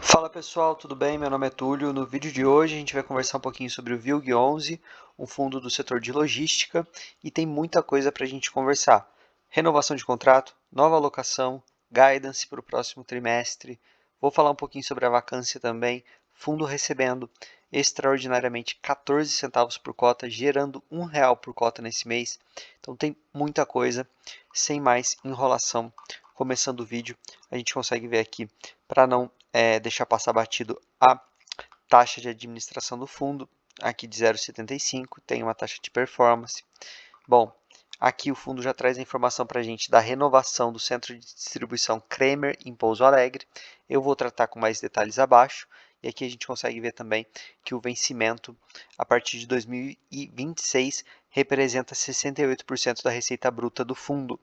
Fala pessoal, tudo bem? Meu nome é Túlio. No vídeo de hoje a gente vai conversar um pouquinho sobre o VILG11, um fundo do setor de logística, e tem muita coisa para a gente conversar. Renovação de contrato, nova alocação, guidance para o próximo trimestre. Vou falar um pouquinho sobre a vacância também, fundo recebendo extraordinariamente 14 centavos por cota, gerando R$ 1 por cota nesse mês. Então tem muita coisa. Sem mais enrolação, começando o vídeo, a gente consegue ver aqui, para não deixar passar batido, a taxa de administração do fundo, aqui de 0,75, tem uma taxa de performance. Bom, aqui o fundo já traz a informação para a gente da renovação do centro de distribuição Kremer em Pouso Alegre. Eu vou tratar com mais detalhes abaixo. E aqui a gente consegue ver também que o vencimento a partir de 2026 representa 68% da receita bruta do fundo.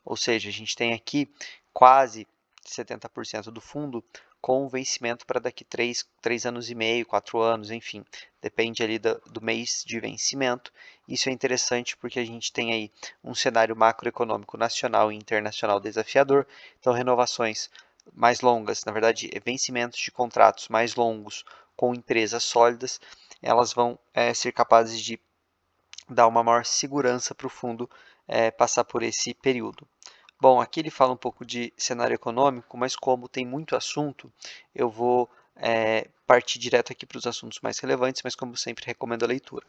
Ou seja, a gente tem aqui quase 70% do fundo com vencimento para daqui 3 anos e meio, 4 anos, enfim, depende ali do mês de vencimento. Isso é interessante porque a gente tem aí um cenário macroeconômico nacional e internacional desafiador, então renovações mais longas, na verdade, vencimentos de contratos mais longos com empresas sólidas, elas vão ser capazes de dar uma maior segurança para o fundo passar por esse período. Bom, aqui ele fala um pouco de cenário econômico, mas como tem muito assunto, eu vou partir direto aqui para os assuntos mais relevantes, mas como sempre recomendo a leitura.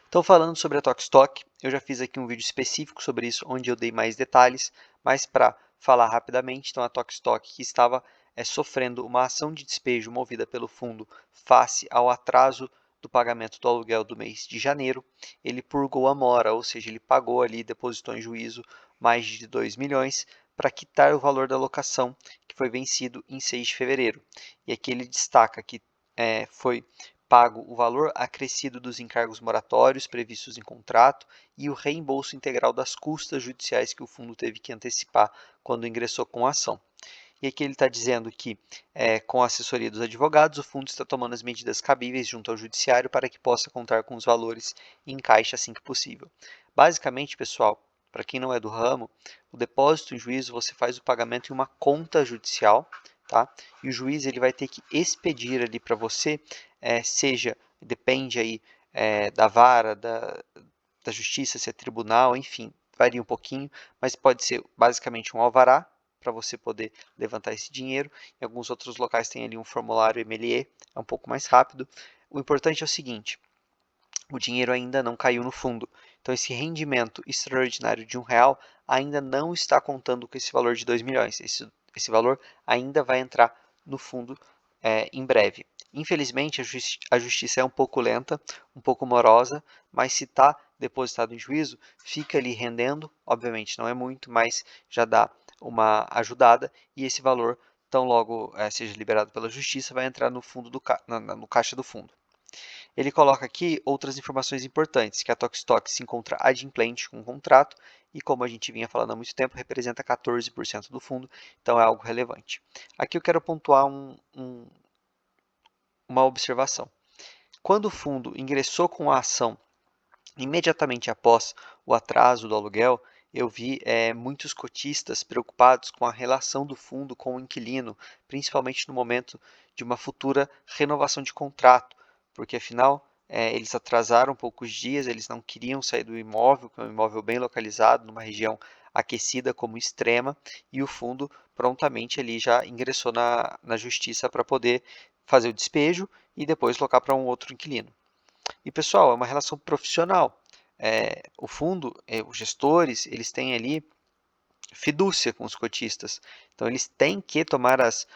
Então, falando sobre a Tokstok, eu já fiz aqui um vídeo específico sobre isso, onde eu dei mais detalhes, mas para falar rapidamente, então a Tokstok que estava sofrendo uma ação de despejo movida pelo fundo face ao atraso do pagamento do aluguel do mês de janeiro, ele purgou a mora, ou seja, ele pagou ali, depositou em juízo mais de 2 milhões para quitar o valor da locação que foi vencido em 6 de fevereiro. E aqui ele destaca que foi pago o valor acrescido dos encargos moratórios previstos em contrato e o reembolso integral das custas judiciais que o fundo teve que antecipar quando ingressou com a ação. E aqui ele está dizendo que, com a assessoria dos advogados, o fundo está tomando as medidas cabíveis junto ao judiciário para que possa contar com os valores em caixa assim que possível. Basicamente, pessoal, para quem não é do ramo, o depósito em juízo você faz o pagamento em uma conta judicial, tá? E o juiz ele vai ter que expedir ali para você, seja, depende aí da vara, da justiça, se é tribunal, enfim, varia um pouquinho, mas pode ser basicamente um alvará para você poder levantar esse dinheiro. Em alguns outros locais tem ali um formulário MLE, é um pouco mais rápido. O importante é o seguinte, o dinheiro ainda não caiu no fundo. Então, esse rendimento extraordinário de R$ 1 ainda não está contando com esse valor de 2 milhões. Esse valor ainda vai entrar no fundo em breve. Infelizmente, a justiça é um pouco lenta, um pouco morosa, mas se está depositado em juízo, fica ali rendendo. Obviamente, não é muito, mas já dá uma ajudada. E esse valor, tão logo seja liberado pela justiça, vai entrar no fundo no caixa do fundo. Ele coloca aqui outras informações importantes, que a Tokstok se encontra adimplente com o contrato e, como a gente vinha falando há muito tempo, representa 14% do fundo, então é algo relevante. Aqui eu quero pontuar uma observação. Quando o fundo ingressou com a ação imediatamente após o atraso do aluguel, eu vi muitos cotistas preocupados com a relação do fundo com o inquilino, principalmente no momento de uma futura renovação de contrato, porque afinal eles atrasaram poucos dias, eles não queriam sair do imóvel, que é um imóvel bem localizado, numa região aquecida como Extrema, e o fundo prontamente ali já ingressou na justiça para poder fazer o despejo e depois locar para um outro inquilino. E pessoal, é uma relação profissional. O fundo, os gestores, eles têm ali fidúcia com os cotistas. Então, eles têm que tomar as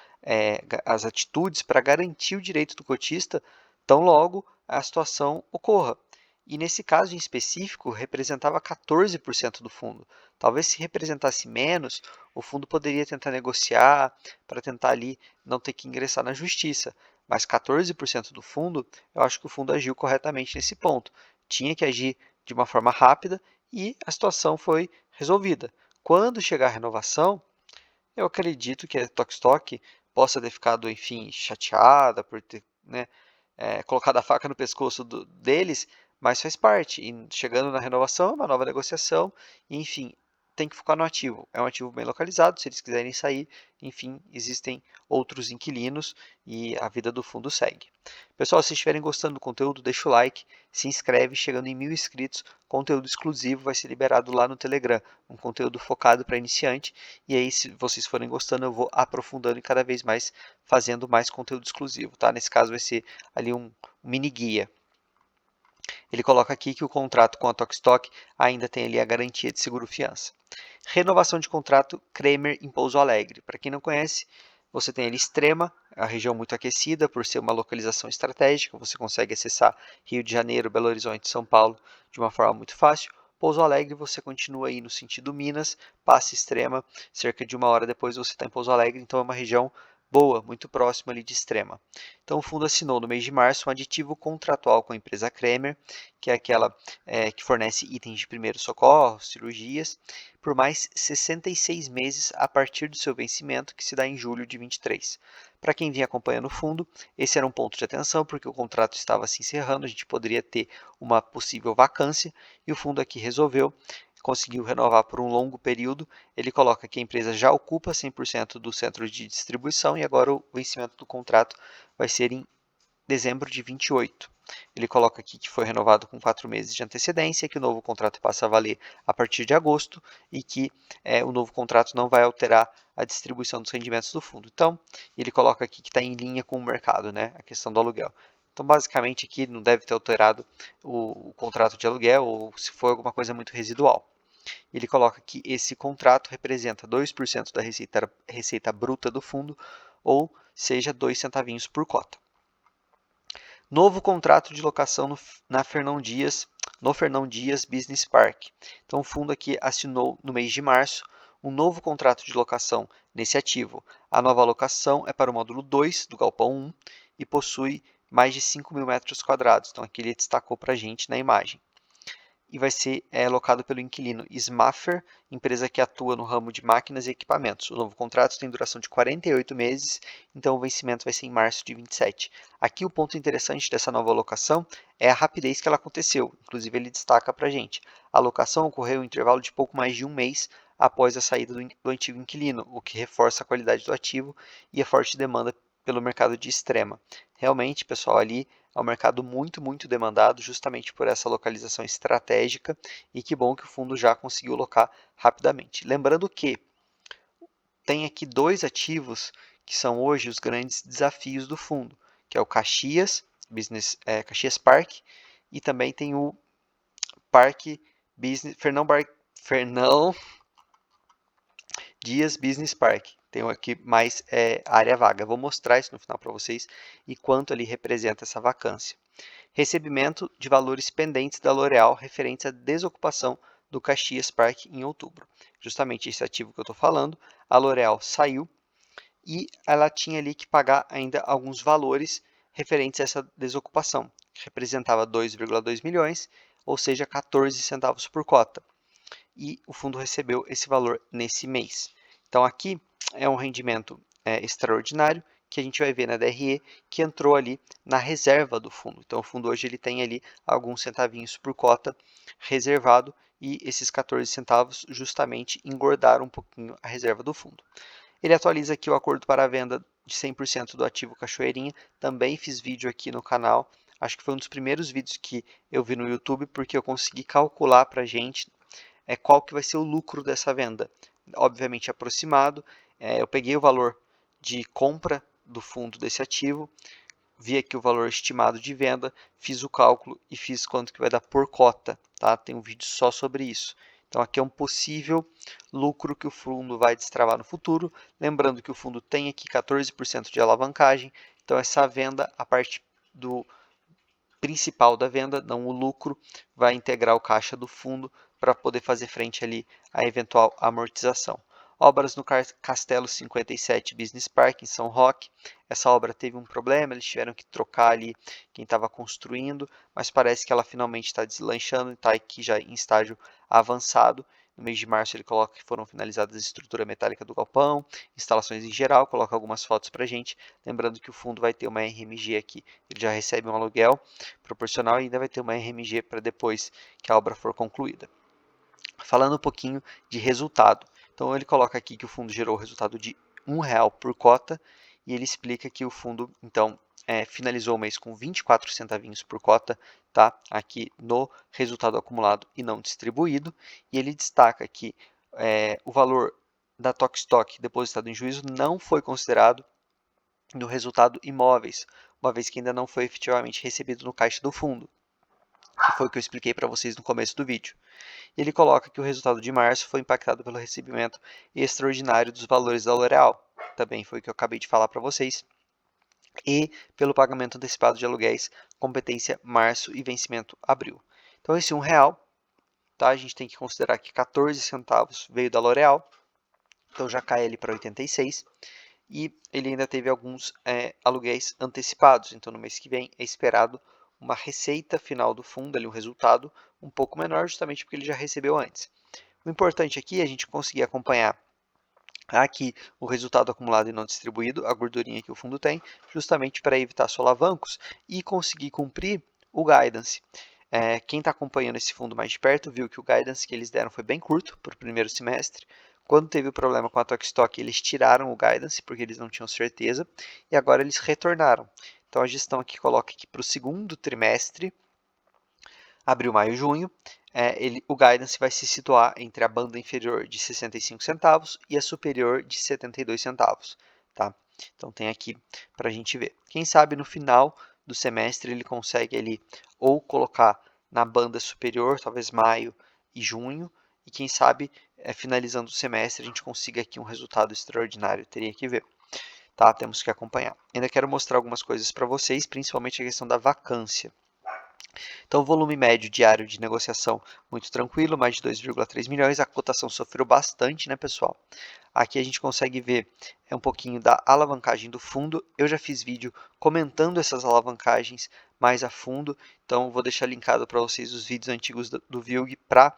atitudes para garantir o direito do cotista tão logo a situação ocorra. E nesse caso em específico, representava 14% do fundo. Talvez se representasse menos, o fundo poderia tentar negociar para tentar ali não ter que ingressar na justiça. Mas 14% do fundo, eu acho que o fundo agiu corretamente nesse ponto. Tinha que agir de uma forma rápida e a situação foi resolvida. Quando chegar a renovação, eu acredito que a Tokstok possa ter ficado, enfim, chateada por ter colocado a faca no pescoço deles, mas faz parte. E chegando na renovação, é uma nova negociação, e, enfim, tem que focar no ativo. É um ativo bem localizado, se eles quiserem sair, enfim, existem outros inquilinos e a vida do fundo segue. Pessoal, se estiverem gostando do conteúdo, deixa o like, se inscreve, chegando em 1000 inscritos, conteúdo exclusivo vai ser liberado lá no Telegram, um conteúdo focado para iniciante, e aí se vocês forem gostando eu vou aprofundando e cada vez mais fazendo mais conteúdo exclusivo, tá? Nesse caso vai ser ali um mini guia. Ele coloca aqui que o contrato com a Tokstok ainda tem ali a garantia de seguro-fiança. Renovação de contrato Cremer em Pouso Alegre. Para quem não conhece, você tem ali Extrema, a região muito aquecida por ser uma localização estratégica, você consegue acessar Rio de Janeiro, Belo Horizonte, São Paulo de uma forma muito fácil. Pouso Alegre você continua aí no sentido Minas, passa Extrema, cerca de 1 hora depois você está em Pouso Alegre, então é uma região boa, muito próxima ali de Extrema. Então o fundo assinou no mês de março um aditivo contratual com a empresa Cremer, que é aquela que fornece itens de primeiros socorros, cirurgias, por mais 66 meses a partir do seu vencimento, que se dá em julho de 23. Para quem vinha acompanhando o fundo, esse era um ponto de atenção, porque o contrato estava se encerrando, a gente poderia ter uma possível vacância, e o fundo aqui resolveu, conseguiu renovar por um longo período. Ele coloca que a empresa já ocupa 100% do centro de distribuição e agora o vencimento do contrato vai ser em dezembro de 28. Ele coloca aqui que foi renovado com 4 meses de antecedência, que o novo contrato passa a valer a partir de agosto e que o novo contrato não vai alterar a distribuição dos rendimentos do fundo. Então, ele coloca aqui que está em linha com o mercado, né, a questão do aluguel. Então, basicamente, aqui não deve ter alterado o contrato de aluguel ou se for alguma coisa muito residual. Ele coloca que esse contrato representa 2% da receita bruta do fundo, ou seja, 2 centavinhos por cota. Novo contrato de locação no Fernão Dias Business Park. Então, o fundo aqui assinou no mês de março um novo contrato de locação nesse ativo. A nova locação é para o módulo 2 do Galpão 1 e possui mais de 5.000 metros quadrados. Então, aqui ele destacou para a gente na imagem. E vai ser locado pelo inquilino Smaffer, empresa que atua no ramo de máquinas e equipamentos. O novo contrato tem duração de 48 meses, então o vencimento vai ser em março de 27. Aqui o ponto interessante dessa nova locação é a rapidez que ela aconteceu, inclusive ele destaca para a gente. A locação ocorreu em intervalo de pouco mais de um mês após a saída do antigo inquilino, o que reforça a qualidade do ativo e a forte demanda pelo mercado de Extrema. Realmente, pessoal, ali é um mercado muito demandado, justamente por essa localização estratégica, e que bom que o fundo já conseguiu locar rapidamente. Lembrando que tem aqui 2 ativos que são hoje os grandes desafios do fundo, que é o Caxias Park, e também tem o Parque Fernão Dias Business Park. Tenho aqui mais área vaga. Vou mostrar isso no final para vocês e quanto ele representa essa vacância. Recebimento de valores pendentes da L'Oréal referentes à desocupação do Caxias Park em outubro. Justamente esse ativo que eu estou falando, a L'Oréal saiu e ela tinha ali que pagar ainda alguns valores referentes a essa desocupação. Representava 2,2 milhões, ou seja, 14 centavos por cota. E o fundo recebeu esse valor nesse mês. Então aqui é um rendimento extraordinário que a gente vai ver na DRE que entrou ali na reserva do fundo. Então o fundo hoje ele tem ali alguns centavinhos por cota reservado e esses 14 centavos justamente engordaram um pouquinho a reserva do fundo. Ele atualiza aqui o acordo para a venda de 100% do ativo Cachoeirinha. Também fiz vídeo aqui no canal. Acho que foi um dos primeiros vídeos que eu vi no YouTube porque eu consegui calcular para a gente qual que vai ser o lucro dessa venda. Obviamente aproximado, eu peguei o valor de compra do fundo desse ativo, vi aqui o valor estimado de venda, fiz o cálculo e fiz quanto que vai dar por cota, tá? Tem um vídeo só sobre isso. Então aqui é um possível lucro que o fundo vai destravar no futuro, lembrando que o fundo tem aqui 14% de alavancagem, então essa venda, a parte do principal da venda, não o lucro, vai integrar o caixa do fundo para poder fazer frente ali à eventual amortização. Obras no Castelo 57 Business Park, em São Roque. Essa obra teve um problema, eles tiveram que trocar ali quem estava construindo, mas parece que ela finalmente está deslanchando e está aqui já em estágio avançado. No mês de março ele coloca que foram finalizadas a estrutura metálica do galpão, instalações em geral, coloca algumas fotos para a gente. Lembrando que o fundo vai ter uma RMG aqui, ele já recebe um aluguel proporcional e ainda vai ter uma RMG para depois que a obra for concluída. falando um pouquinho de resultado. Então ele coloca aqui que o fundo gerou o resultado de R$ 1 por cota e ele explica que o fundo então finalizou o mês com 24 centavinhos por cota, tá? Aqui no resultado acumulado e não distribuído, e ele destaca que o valor da Tok Stock depositado em juízo não foi considerado no resultado imóveis, uma vez que ainda não foi efetivamente recebido no caixa do fundo, que foi o que eu expliquei para vocês no começo do vídeo. Ele coloca que o resultado de março foi impactado pelo recebimento extraordinário dos valores da L'Oréal, também foi o que eu acabei de falar para vocês, e pelo pagamento antecipado de aluguéis, competência março e vencimento abril. Então esse R$ 1, tá? A gente tem que considerar que 14 centavos veio da L'Oréal, então já cai ele para 86, e ele ainda teve alguns aluguéis antecipados, então no mês que vem é esperado uma receita final do fundo, ali, um resultado um pouco menor, justamente porque ele já recebeu antes. O importante aqui é a gente conseguir acompanhar aqui o resultado acumulado e não distribuído, a gordurinha que o fundo tem, justamente para evitar solavancos e conseguir cumprir o guidance. Quem está acompanhando esse fundo mais de perto viu que o guidance que eles deram foi bem curto para o primeiro semestre. Quando teve o problema com a Tok Stock, eles tiraram o guidance porque eles não tinham certeza e agora eles retornaram. Então a gestão aqui coloca que para o segundo trimestre, abril, maio, junho, o guidance vai se situar entre a banda inferior de 65 centavos e a superior de 72 centavos. Tá? Então tem aqui para a gente ver. Quem sabe no final do semestre ele consegue ali ou colocar na banda superior, talvez maio e junho, e quem sabe finalizando o semestre a gente consiga aqui um resultado extraordinário. Teria que ver. Tá? Temos que acompanhar. Ainda quero mostrar algumas coisas para vocês, principalmente a questão da vacância. Então, o volume médio diário de negociação muito tranquilo, mais de 2,3 milhões. A cotação sofreu bastante, né, pessoal? Aqui a gente consegue ver um pouquinho da alavancagem do fundo. Eu já fiz vídeo comentando essas alavancagens mais a fundo, então vou deixar linkado para vocês os vídeos antigos do VILG para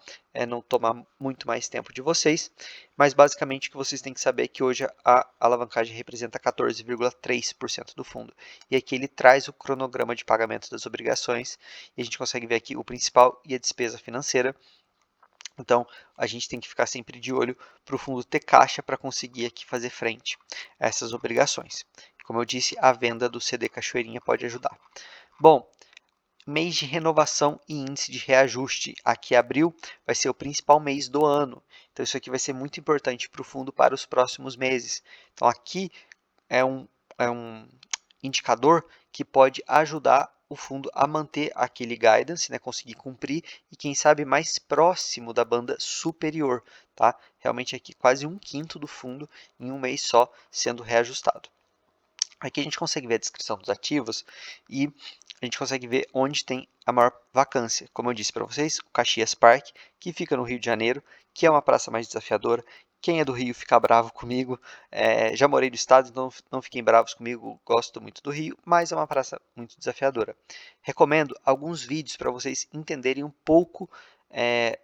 não tomar muito mais tempo de vocês. Mas basicamente o que vocês têm que saber é que hoje a alavancagem representa 14,3% do fundo. E aqui ele traz o cronograma de pagamento das obrigações e a gente consegue ver aqui o principal e a despesa financeira. Então, a gente tem que ficar sempre de olho para o fundo ter caixa para conseguir aqui fazer frente a essas obrigações. Como eu disse, a venda do CD Cachoeirinha pode ajudar. Bom, mês de renovação e índice de reajuste. Aqui abril vai ser o principal mês do ano. Então, isso aqui vai ser muito importante para o fundo para os próximos meses. Então, aqui é um indicador que pode ajudar o fundo a manter aquele guidance, né, conseguir cumprir e quem sabe mais próximo da banda superior, tá? Realmente aqui quase 1/5 do fundo em um mês só sendo reajustado. Aqui a gente consegue ver a descrição dos ativos e a gente consegue ver onde tem a maior vacância. Como eu disse para vocês, o Caxias Park, que fica no Rio de Janeiro, que é uma praça mais desafiadora. Quem é do Rio fica bravo comigo. Já morei no estado, então não fiquem bravos comigo. Gosto muito do Rio, mas é uma praça muito desafiadora. Recomendo alguns vídeos para vocês entenderem um pouco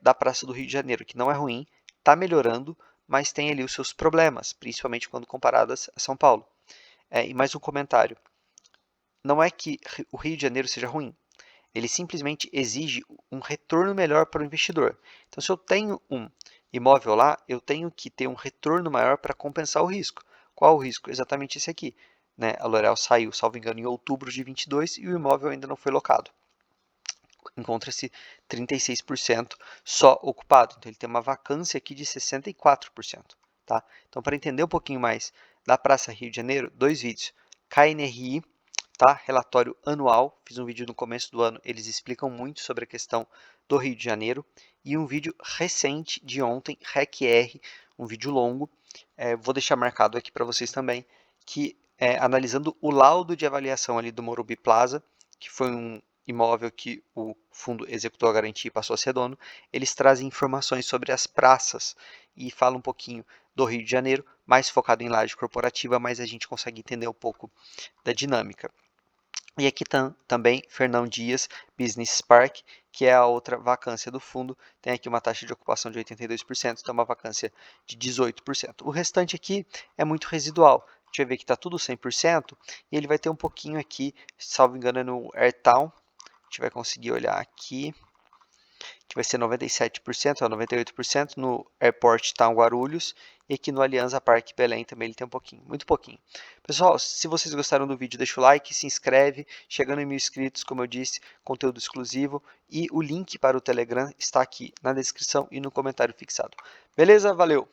da praça do Rio de Janeiro, que não é ruim, está melhorando, mas tem ali os seus problemas, principalmente quando comparadas a São Paulo. E mais um comentário. Não é que o Rio de Janeiro seja ruim. Ele simplesmente exige um retorno melhor para o investidor. Então, se eu tenho um imóvel lá, eu tenho que ter um retorno maior para compensar o risco. Qual o risco? Exatamente esse aqui. Né? A L'Oréal saiu, salvo engano, em outubro de 22 e o imóvel ainda não foi locado. Encontra-se 36% só ocupado. Então, ele tem uma vacância aqui de 64%. Tá? Então, para entender um pouquinho mais da Praça Rio de Janeiro, 2 vídeos. KNRI, tá? Relatório anual, fiz um vídeo no começo do ano, eles explicam muito sobre a questão do Rio de Janeiro. E um vídeo recente de ontem, REC-R, um vídeo longo, vou deixar marcado aqui para vocês também, que analisando o laudo de avaliação ali do Morumbi Plaza, que foi um imóvel que o fundo executou a garantia e passou a ser dono, eles trazem informações sobre as praças e falam um pouquinho do Rio de Janeiro, mais focado em laje corporativa, mas a gente consegue entender um pouco da dinâmica. E aqui também Fernão Dias Business Park, que é a outra vacância do fundo. Tem aqui uma taxa de ocupação de 82%, então uma vacância de 18%. O restante aqui é muito residual. A gente vai ver que está tudo 100% e ele vai ter um pouquinho aqui, salvo engano, no Airtown. A gente vai conseguir olhar aqui. A gente que vai ser 97% a 98%, no Airport Town Guarulhos, e aqui no Alianza Parque Belém também ele tem um pouquinho, muito pouquinho. Pessoal, se vocês gostaram do vídeo, deixa o like, se inscreve, chegando em 1000 inscritos, como eu disse, conteúdo exclusivo, e o link para o Telegram está aqui na descrição e no comentário fixado. Beleza? Valeu!